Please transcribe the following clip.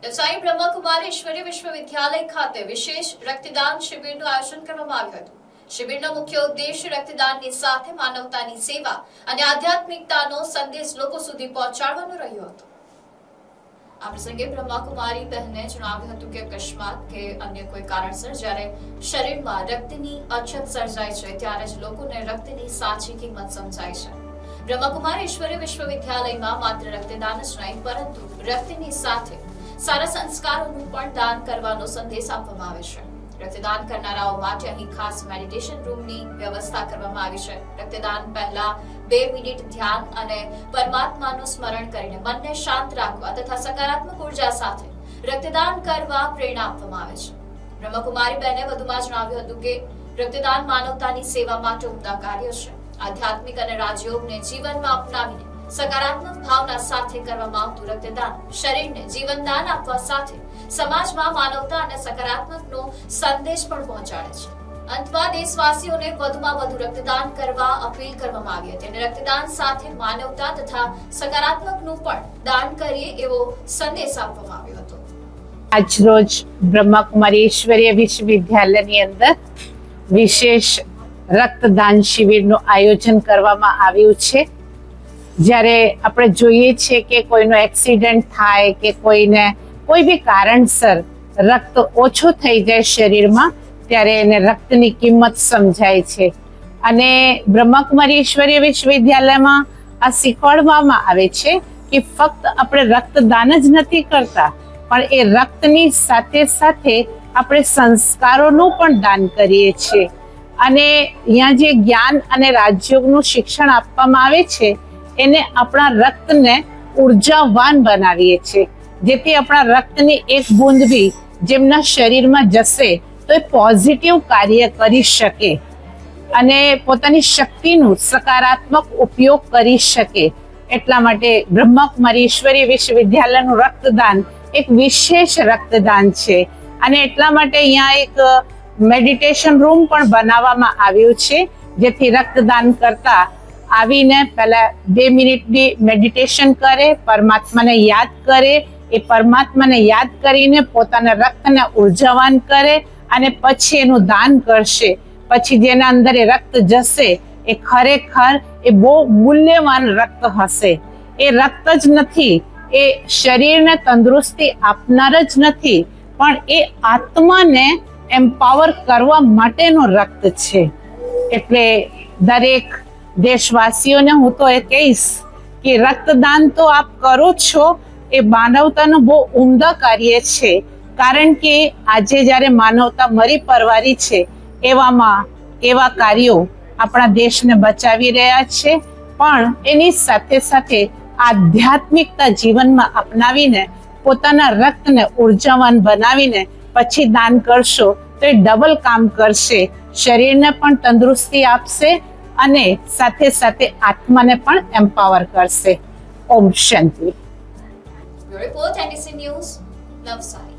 સાંઈ બ્રહ્મકુમારી ઈશ્વરીય વિશ્વવિદ્યાલય ખાતે વિશેષ રક્તદાન શિબિરનું આયોજન કરવામાં આવ્યું હતું। શિબિરનો મુખ્ય ઉદ્દેશ રક્તદાનની સાથે માનવતાની સેવા અને આધ્યાત્મિકતાનો સંદેશ લોકો સુધી પહોંચાડવાનો રહ્યો હતો। આ પ્રસંગે બ્રહ્મકુમારી બહેને જણાવ્યું હતું કે અકસ્માત કે અન્ય કોઈ કારણસર જ્યારે શરીરમાં રક્તની અછત સર્જાય છે ત્યારે જ લોકોને રક્તની સાચી કિંમત સમજાય છે। બ્રહ્મકુમારી ઈશ્વરીય વિશ્વવિદ્યાલયમાં માત્ર રક્તદાન જ નહીં પરંતુ રક્તની સાથે સારા સંસ્કારોનું પણ દાન કરવાનો સંદેશ આપવામાં આવે છે। રક્તદાન કરનારાઓ માટે અહીં ખાસ મેડિટેશન રૂમની વ્યવસ્થા કરવામાં આવી છે। રક્તદાન પહેલા 2 મિનિટ ધ્યાન અને પરમાત્માનું સ્મરણ કરીને મનને શાંત રાખવા તથા સકારાત્મક ઉર્જા સાથે રક્તદાન કરવા પ્રેરણા આપવામાં આવે છે। બ્રહ્મકુમારી બહેને વધુમાં જણાવ્યું હતું કે રક્તદાન માનવતાની સેવા માટે ઉમદા કાર્ય છે। આધ્યાત્મિક અને રાજયોગને જીવનમાં અપનાવીને સકારાત્મક ભાવના સાથે કરવામાં આવતું રક્તદાન શરીરને જીવનદાન આપવા સાથે સમાજમાં માનવતા અને સકારાત્મકનો સંદેશ પણ પહોંચાડે છે। અંતમાં દેશવાસીઓને વધુમાં વધુ રક્તદાન કરવા અપીલ કરવામાં આવી હતી અને રક્તદાન સાથે માનવતા તથા સકારાત્મકનું પણ દાન કરીએ એવો સંદેશ આપવામાં આવ્યો હતો। આજરોજ બ્રહ્મકુમારી ઈશ્વરીય વિશ્વવિદ્યાલયની અંદર વિશેષ રક્તદાન શિબિરનું આયોજન કરવામાં આવ્યું છે। જ્યારે આપણે જોઈએ છીએ કે કોઈનો એક્સિડન્ટ થાય કે કોઈને કોઈ બી કારણસર રક્ત ઓછું થઈ જાય શરીરમાં ત્યારે એને રક્તની કિંમત સમજાય છે અને બ્રહ્મકુમારી ઈશ્વરીય વિશ્વવિદ્યાલયમાં આ શીખવાડવામાં આવે છે કે ફક્ત આપણે રક્તદાન જ નથી કરતા પણ એ રક્તની સાથે સાથે આપણે સંસ્કારોનું પણ દાન કરીએ છીએ અને અહીંયા જે જ્ઞાન અને રાજયોગનું શિક્ષણ આપવામાં આવે છે એને આપણા રક્તને ઉર્જાવાન બનાવીએ છીએ જેથી આપણા રક્તની એક બૂંદ બી જેમના શરીરમાં જશે તો એ પોઝિટિવ કાર્ય કરી શકે અને પોતાની શક્તિનું સકારાત્મક ઉપયોગ કરી શકે। એટલા માટે બ્રહ્મકુમારી ઈશ્વરીય વિશ્વવિદ્યાલયનું રક્તદાન એક વિશેષ રક્તદાન છે અને એટલા માટે અહીંયા એક મેડિટેશન રૂમ પણ બનાવવામાં આવ્યું છે જેથી રક્તદાન કરતા આવીને પહેલા 2 મિનિટની મેડિટેશન કરે, પરમાત્માને યાદ કરે, એ પરમાત્માને યાદ કરીને પોતાના રક્તને ઉર્જાવાન કરે અને પછી એનું દાન કરશે। પછી જેના અંદર એ રક્ત જશે એ ખરેખર એ બહુ મૂલ્યવાન રક્ત હશે। એ રક્ત જ નથી, એ શરીરને તંદુરસ્તી આપનાર જ નથી પણ એ આત્માને એમ્પાવર કરવા માટેનો રક્ત છે। એટલે દરેક દેશવાસીઓને હું તો એ કહીશ કે રક્તદાન તો આપ કરો છો એ માનવતાનું બહુ ઉમદા કાર્ય છે કારણ કે આજે જ્યારે માનવતા મરી પરવારી છે એવામાં એવા કાર્યો આપણા દેશને બચાવી રહ્યા છે પણ એની સાથે સાથે આધ્યાત્મિકતા જીવનમાં અપનાવીને પોતાના રક્તને ઉર્જાવાન બનાવીને પછી દાન કરશો તો એ ડબલ કામ કરશે, શરીરને પણ તંદુરસ્તી આપશે અને સાથે સાથે આત્માને પણ એમ્પાવર કરશે। ઓમ શાંતિ। Report NDC news, Navsari.